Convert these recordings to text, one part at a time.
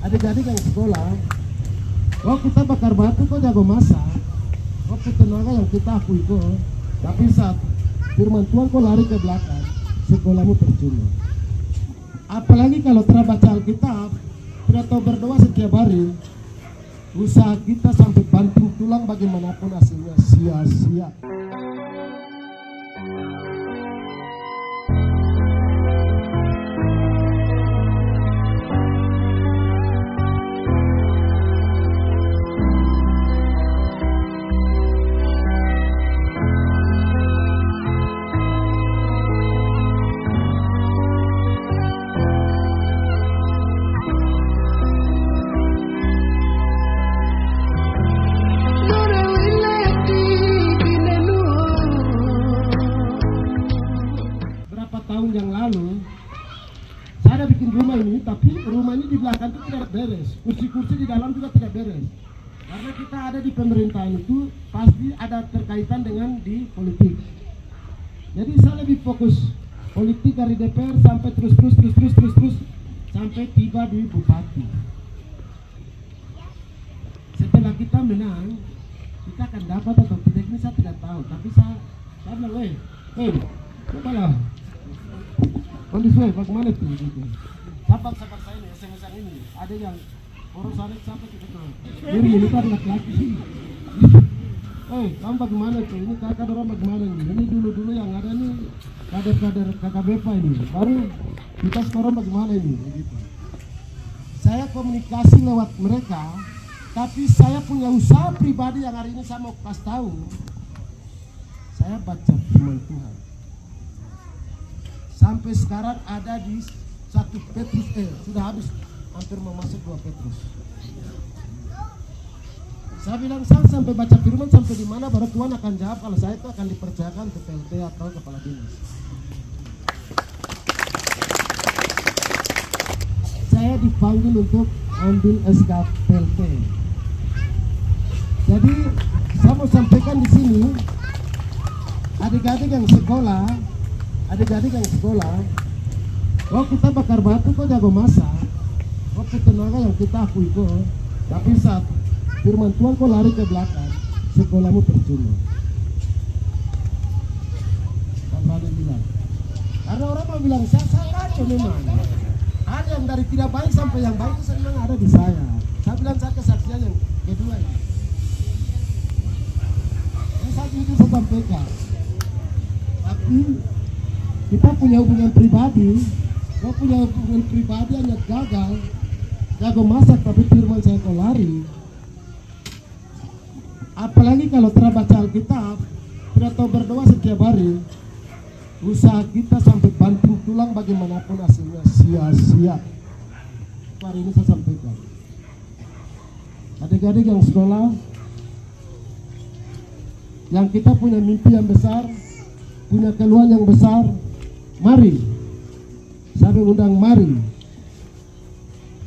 adik-adik yang sekolah, oh kita bakar batu kok jago masak, oh tenaga yang kita akui kok, tapi saat firman Tuhan kok lari ke belakang, sekolahmu percuma. Apalagi kalau tidak baca Alkitab, tidak tahu berdoa setiap hari, usaha kita sampai banting tulang bagaimanapun hasilnya sia-sia. Tahun yang lalu saya ada bikin rumah ini, tapi rumah ini di belakang itu tidak beres, kursi-kursi di dalam juga tidak beres, karena kita ada di pemerintahan itu pasti ada terkaitan dengan di politik. Jadi saya lebih fokus politik dari DPR sampai terus sampai tiba di bupati. Setelah kita menang, kita akan dapat atau tidak ini saya tidak tahu, tapi saya bilang, cobalah kondisi bagaimana tuh gitu. Sahabat saya ini, SMS ini ada yang orang sana sampai kita tahu. Ini kan laki-laki. Kamu bagaimana tuh? Ini kakak orang bagaimana nih? Ini dulu yang ada nih kader-kader KKBP ini. Baru kita sekarang bagaimana ini? Gitu. Saya komunikasi lewat mereka, tapi saya punya usaha pribadi yang hari ini saya mau kasih tahu. Saya baca firman Tuhan. Sampai sekarang ada di 1 Petrus, sudah habis hampir mau masuk 2 Petrus. Saya bilang saya sampai baca firman sampai di mana baru Tuhan akan jawab kalau saya itu akan dipercayakan ke PLT atau kepala dinas. Saya dipanggil untuk ambil SK PLT. Jadi saya mau sampaikan di sini, adik-adik yang sekolah, oh kita bakar batu kok jago masak, oh tenaga yang kita akui kok, tapi saat firman Tuhan kok lari ke belakang, sekolahmu percuma. Kan bilang, karena orang mau bilang saya kacau memang. Ada yang dari tidak baik sampai yang baik itu memang ada di saya. Saya bilang saya kesaksian yang kedua ini. Ini saya itu saya sampaikan, tapi kita punya hubungan pribadi, kau punya hubungan pribadi hanya gagal, jago masak tapi firman saya kau lari. Apalagi kalau tidak baca Alkitab, tidak tahu berdoa setiap hari, usaha kita sampai banting tulang bagaimanapun hasilnya sia-sia. Hari ini saya sampaikan, adik-adik yang sekolah, yang kita punya mimpi yang besar, punya keluhan yang besar, mari, saya mengundang mari.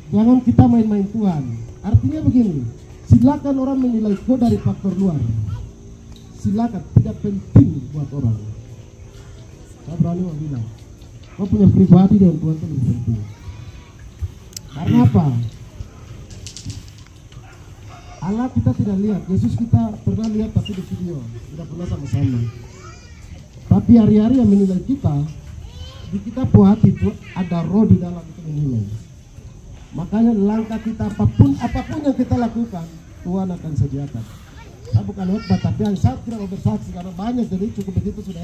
Jangan kita main-main Tuhan. Artinya begini, silakan orang menilai kau dari faktor luar. Silakan, tidak penting buat orang. Saya berani bilang, kau punya pribadi dengan Tuhan itu lebih penting. Karena apa? Allah kita tidak lihat, Yesus kita pernah lihat tapi di video, tidak pernah sama-sama. Tapi hari-hari yang menilai kita, di kita hati itu ada roh di dalam itu menilai. Makanya langkah kita apapun yang kita lakukan, Tuhan akan sediakan. Saya bukan khotbah, tapi yang saya tidak mau bersaksi karena banyak, jadi cukup begitu sudah.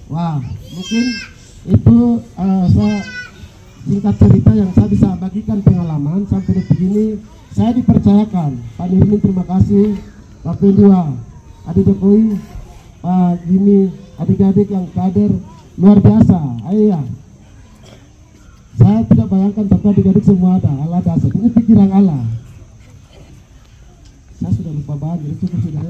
Wah, mungkin itu saya singkat cerita yang saya bisa bagikan pengalaman sampai detik ini. Saya dipercayakan, Pak Nirmin terima kasih, Pak Pendua, Adik Jokowi, Pak Jimmy, adik-adik yang kader luar biasa. Ayah, saya tidak bayangkan tapi adik-adik semua ada. Allah dasar, ini pikiran Allah. Saya sudah lupa banget, jadi cukup sudah.